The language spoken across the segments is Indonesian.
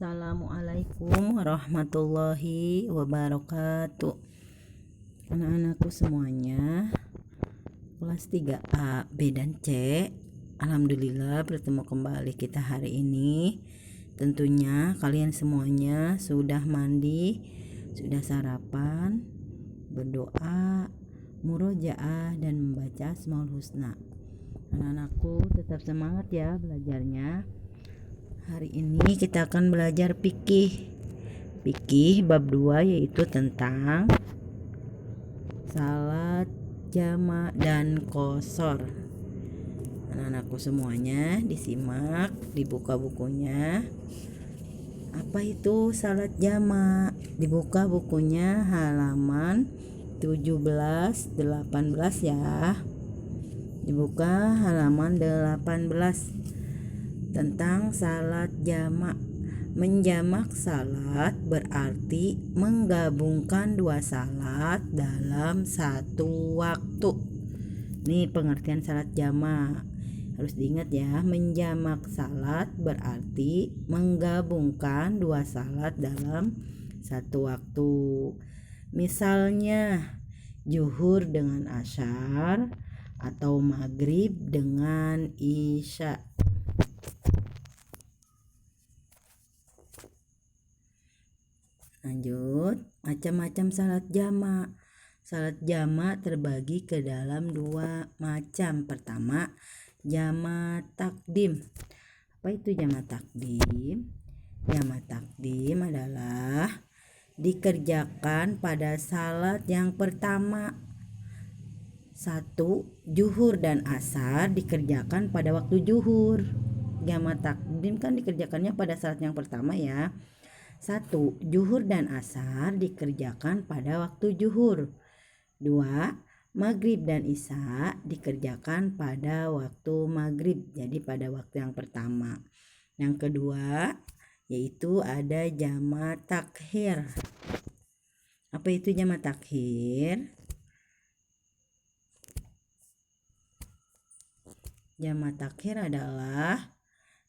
Assalamualaikum warahmatullahi wabarakatuh. Anak-anakku semuanya, kelas 3A, B dan C. Alhamdulillah bertemu kembali kita hari ini. Tentunya kalian semuanya sudah mandi, sudah sarapan, berdoa, murojaah dan membaca Asmaul Husna. Anak-anakku tetap semangat ya belajarnya. Hari ini kita akan belajar fikih. Fikih bab 2 yaitu tentang salat jamak dan qashar. Anak-anakku semuanya disimak, dibuka bukunya. Apa itu salat jamak? Dibuka bukunya halaman 17, 18 ya. Dibuka halaman 18. Tentang salat jamak. Menjamak salat berarti menggabungkan dua salat dalam satu waktu. Ini pengertian salat jamak. Harus diingat ya, menjamak salat berarti menggabungkan dua salat dalam satu waktu. Misalnya zuhur dengan asyar atau maghrib dengan isya. Lanjut, macam-macam salat jamak. Salat jamak terbagi ke dalam dua macam. Pertama, jamak takdim. Apa itu jamak takdim? Jamak takdim adalah dikerjakan pada salat yang pertama. 1. Zuhur dan asar dikerjakan pada waktu zuhur. Jamak takdim kan dikerjakannya pada salat yang pertama ya. 1. Zuhur dan asar dikerjakan pada waktu zuhur. 2. Maghrib dan isya dikerjakan pada waktu maghrib, jadi pada waktu yang pertama. Yang kedua yaitu ada jamak takhir. Apa itu jamak takhir? Jamak takhir adalah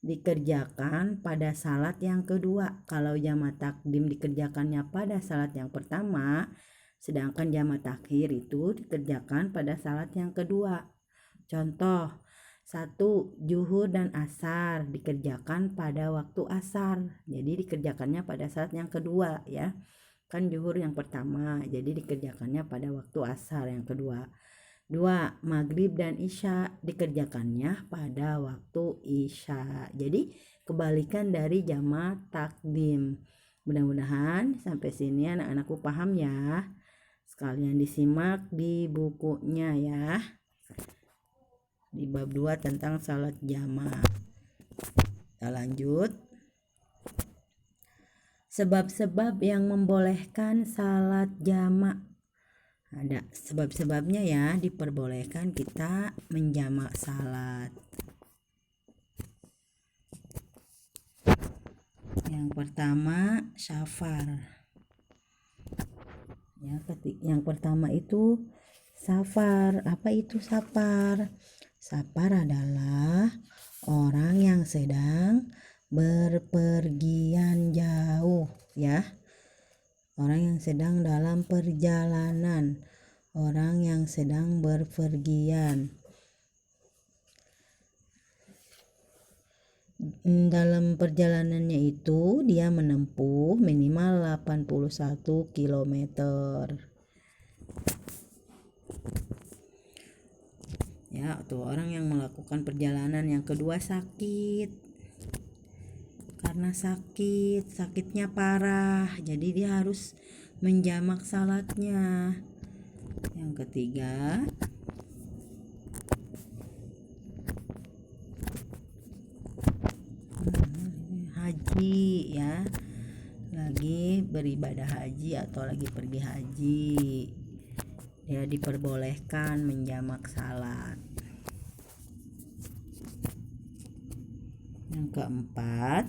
dikerjakan pada salat yang kedua. Kalau jamak takdim dikerjakannya pada salat yang pertama, sedangkan jamak takhir itu dikerjakan pada salat yang kedua. Contoh, 1. Zuhur dan asar dikerjakan pada waktu asar. Jadi dikerjakannya pada salat yang kedua ya. Kan zuhur yang pertama, jadi dikerjakannya pada waktu asar yang kedua. 2. Maghrib dan isya dikerjakannya pada waktu isya. Jadi kebalikan dari jamak takdim. Mudah-mudahan sampai sini anak-anakku paham ya. Sekalian disimak di bukunya ya. Di bab 2 tentang salat jamak. Kita lanjut. Sebab-sebab yang membolehkan salat jamak. Ada sebab-sebabnya ya, diperbolehkan kita menjamak salat. Yang pertama, safar. Ya, yang pertama itu safar. Apa itu safar? Safar adalah orang yang sedang berpergian jauh ya. Orang yang sedang dalam perjalanan, orang yang sedang berpergian. Dalam perjalanannya itu dia menempuh minimal 81 km. Ya, tuh orang yang melakukan perjalanan. Yang kedua, sakit. Karena sakitnya parah, jadi dia harus menjamak salatnya. Yang ketiga, haji ya, lagi beribadah haji atau lagi pergi haji, dia diperbolehkan menjamak salat. Yang keempat,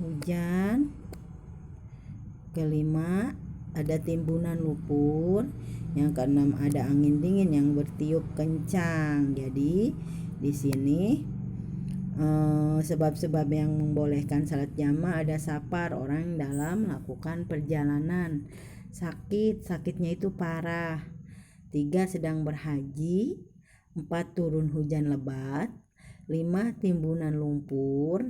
hujan. Kelima, ada timbunan lumpur. Yang keenam, ada angin dingin yang bertiup kencang. Jadi Di sini sebab-sebab yang membolehkan salat jamak ada safar, orang dalam melakukan perjalanan, sakitnya itu parah, 3 sedang berhaji, 4 turun hujan lebat, 5 timbunan lumpur,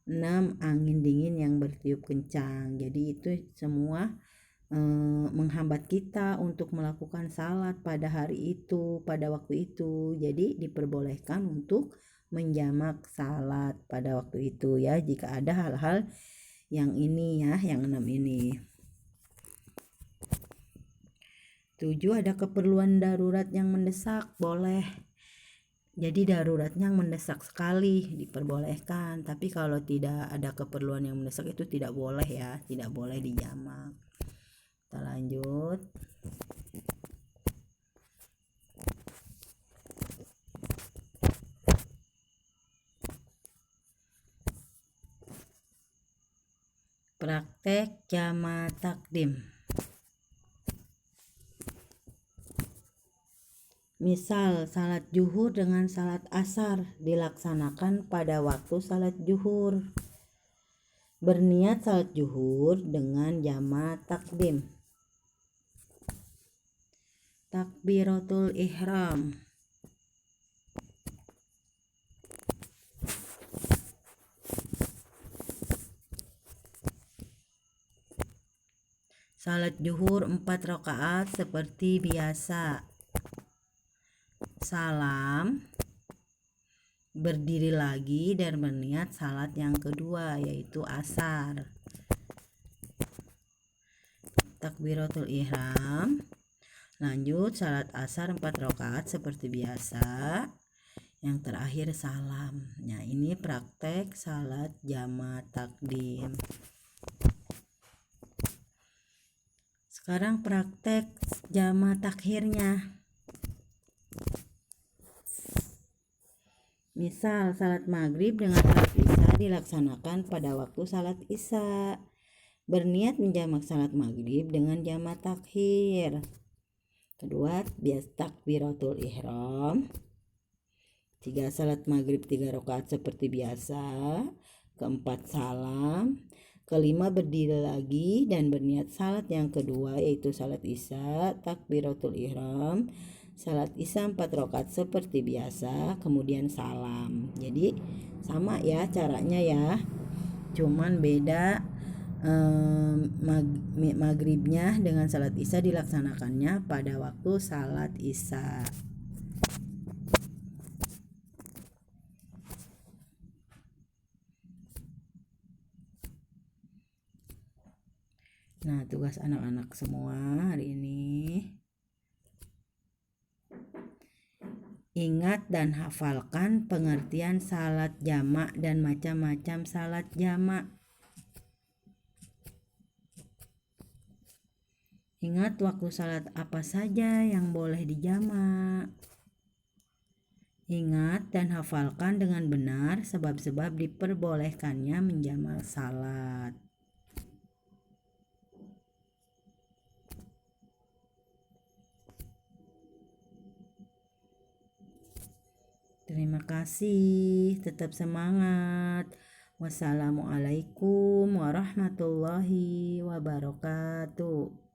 6 angin dingin yang bertiup kencang. Jadi itu semua menghambat kita untuk melakukan salat pada hari itu, pada waktu itu. Jadi diperbolehkan untuk menjamak salat pada waktu itu ya, jika ada hal-hal yang ini ya, yang 6 ini. 7 ada keperluan darurat yang mendesak, boleh. Jadi daruratnya yang mendesak sekali diperbolehkan, tapi kalau tidak ada keperluan yang mendesak itu tidak boleh ya, tidak boleh dijamak. Kita lanjut. Praktek jamak takdim. Misal salat zuhur dengan salat asar dilaksanakan pada waktu salat zuhur. Berniat salat zuhur dengan jamak takdim. Takbiratul ihram. Salat zuhur 4 rakaat seperti biasa. Salam, berdiri lagi dan berniat salat yang kedua yaitu asar. Takbiratul ihram. Lanjut salat asar 4 rakaat seperti biasa. Yang terakhir salam. Nah, ini praktek salat jamak takdim. Sekarang praktek jamak takhirnya. Misal salat maghrib dengan salat isya dilaksanakan pada waktu salat isya. Berniat menjamak salat maghrib dengan jamak takhir. Kedua, takbiratul ihram. 3 salat maghrib 3 rakaat seperti biasa. Keempat salam. Kelima berdiri lagi dan berniat salat yang kedua yaitu salat isya, takbiratul ihram. Salat isya 4 rakaat seperti biasa, kemudian salam. Jadi sama ya caranya ya, cuman beda maghribnya dengan salat isya dilaksanakannya pada waktu salat isya. Nah, tugas anak-anak semua hari ini, ingat dan hafalkan pengertian salat jamak dan macam-macam salat jamak. Ingat waktu salat apa saja yang boleh dijamak. Ingat dan hafalkan dengan benar sebab-sebab diperbolehkannya menjamak salat. Terima kasih, tetap semangat. Wassalamualaikum warahmatullahi wabarakatuh.